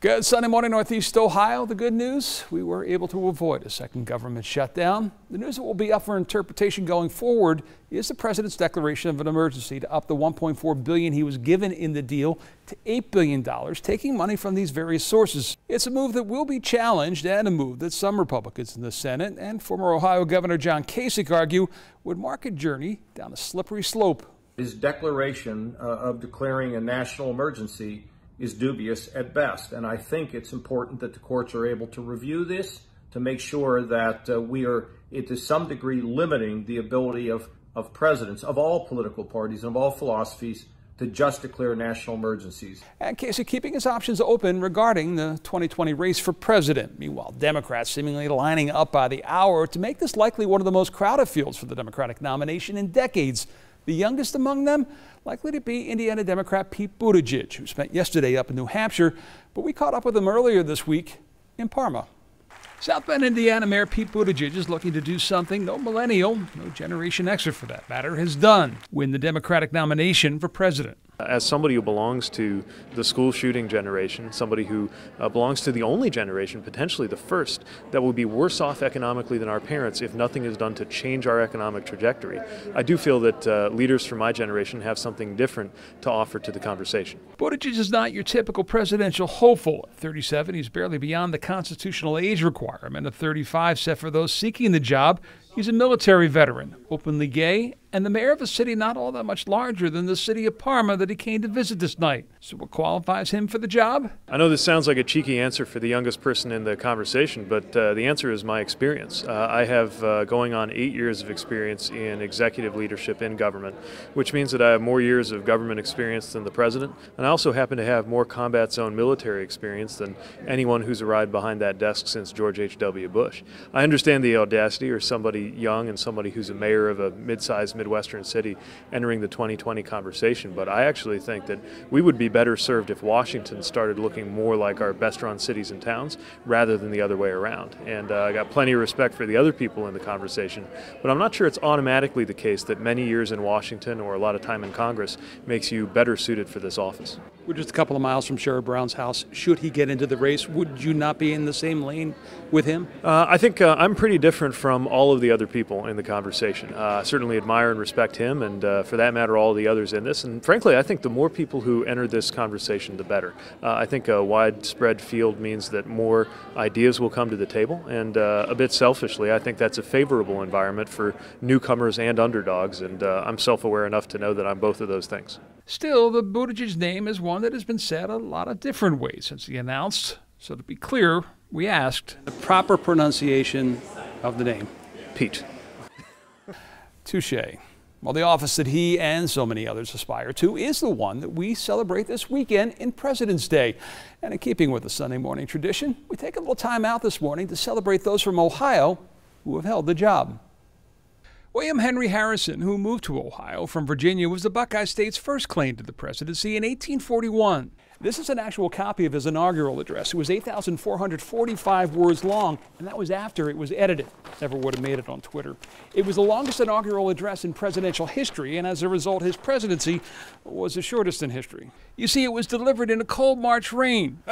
Good Sunday morning, Northeast Ohio. The good news, we were able to avoid a second government shutdown. The news that will be up for interpretation going forward is the president's declaration of an emergency to up the $1.4 billion he was given in the deal to $8 billion, taking money from these various sources. It's a move that will be challenged and a move that some Republicans in the Senate and former Ohio Governor John Kosich argue would mark a journey down a slippery slope. His declaration of declaring a national emergency is dubious at best, and I think it's important that the courts are able to review this to make sure that we are, to some degree, limiting the ability of presidents of all political parties and of all philosophies to just declare national emergencies. And Casey keeping his options open regarding the 2020 race for president. Meanwhile, Democrats seemingly lining up by the hour to make this likely one of the most crowded fields for the Democratic nomination in decades. The youngest among them likely to be Indiana Democrat Pete Buttiegieg, who spent yesterday up in New Hampshire, but we caught up with him earlier this week in Parma. South Bend, Indiana Mayor Pete Buttiegieg is looking to do something no millennial, no Generation Xer for that matter, has done: win the Democratic nomination for president. As somebody who belongs to the school shooting generation, somebody who belongs to the only generation, potentially the first, that will be worse off economically than our parents if nothing is done to change our economic trajectory, I do feel that leaders from my generation have something different to offer to the conversation. Buttigieg is not your typical presidential hopeful. At 37, he's barely beyond the constitutional age requirement of 35 set for those seeking the job. He's a military veteran, openly gay, and the mayor of a city not all that much larger than the city of Parma that he came to visit this night. So what qualifies him for the job? I know this sounds like a cheeky answer for the youngest person in the conversation, but the answer is my experience. I have going on 8 years of experience in executive leadership in government, which means that I have more years of government experience than the president, and I also happen to have more combat zone military experience than anyone who's arrived behind that desk since George H.W. Bush. I understand the audacity, or somebody young and somebody who's a mayor of a mid-sized Midwestern city entering the 2020 conversation, but I actually think that we would be better served if Washington started looking more like our best-run cities and towns rather than the other way around. And I got plenty of respect for the other people in the conversation, but I'm not sure it's automatically the case that many years in Washington or a lot of time in Congress makes you better suited for this office. We're just a couple of miles from Sherrod Brown's house. Should he get into the race, would you not be in the same lane with him? I think I'm pretty different from all of the other people in the conversation. I certainly admire and respect him, and for that matter, all the others in this. And frankly, I think the more people who enter this conversation, the better. I think a widespread field means that more ideas will come to the table, and a bit selfishly, I think that's a favorable environment for newcomers and underdogs, and I'm self-aware enough to know that I'm both of those things. Still, the Buttigieg name is one that has been said a lot of different ways since he announced. So to be clear, we asked the proper pronunciation of the name. Pete. Touché. Well, the office that he and so many others aspire to is the one that we celebrate this weekend in President's Day. And in keeping with the Sunday morning tradition, we take a little time out this morning to celebrate those from Ohio who have held the job. William Henry Harrison, who moved to Ohio from Virginia, was the Buckeye State's first claim to the presidency in 1841. This is an actual copy of his inaugural address. It was 8,445 words long, and that was after it was edited. Never would have made it on Twitter. It was the longest inaugural address in presidential history, and as a result, his presidency was the shortest in history. You see, it was delivered in a cold March rain.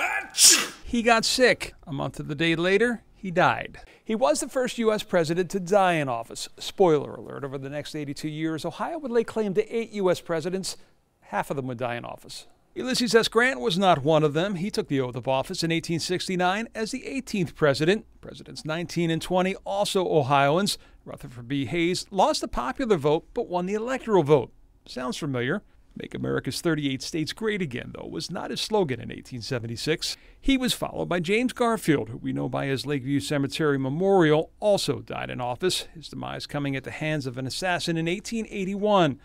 He got sick. A month of the day later, he died. He was the first U.S. president to die in office. Spoiler alert, over the next 82 years, Ohio would lay claim to 8 U.S. presidents. Half of them would die in office. Ulysses S. Grant was not one of them. He took the oath of office in 1869 as the 18th president. Presidents 19 and 20, also Ohioans. Rutherford B. Hayes lost the popular vote but won the electoral vote. Sounds familiar. Make America's 38 states great again, though, was not his slogan in 1876. He was followed by James Garfield, who we know by his Lakeview Cemetery memorial, also died in office, his demise coming at the hands of an assassin in 1881.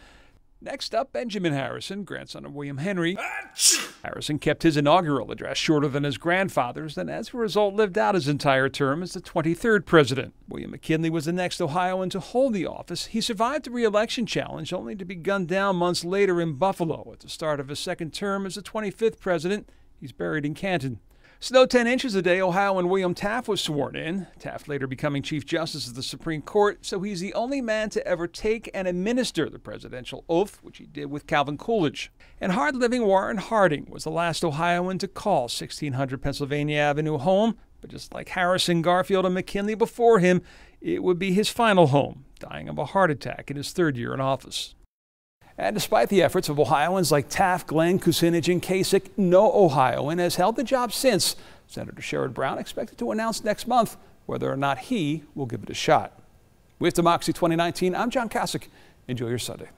Next up, Benjamin Harrison, grandson of William Henry. Harrison kept his inaugural address shorter than his grandfather's, and as a result lived out his entire term as the 23rd president. William McKinley was the next Ohioan to hold the office. He survived the re-election challenge, only to be gunned down months later in Buffalo at the start of his second term as the 25th president. He's buried in Canton. Snowed 10 inches a day, Ohioan William Taft was sworn in. Taft later becoming Chief Justice of the Supreme Court, so he's the only man to ever take and administer the presidential oath, which he did with Calvin Coolidge. And hard-living Warren Harding was the last Ohioan to call 1600 Pennsylvania Avenue home, but just like Harrison, Garfield, and McKinley before him, it would be his final home, dying of a heart attack in his third year in office. And despite the efforts of Ohioans like Taft, Glenn, Kosich, and Kosich, no Ohioan has held the job since. Senator Sherrod Brown expected to announce next month whether or not he will give it a shot. With Democracy 2019, I'm John Kosich. Enjoy your Sunday.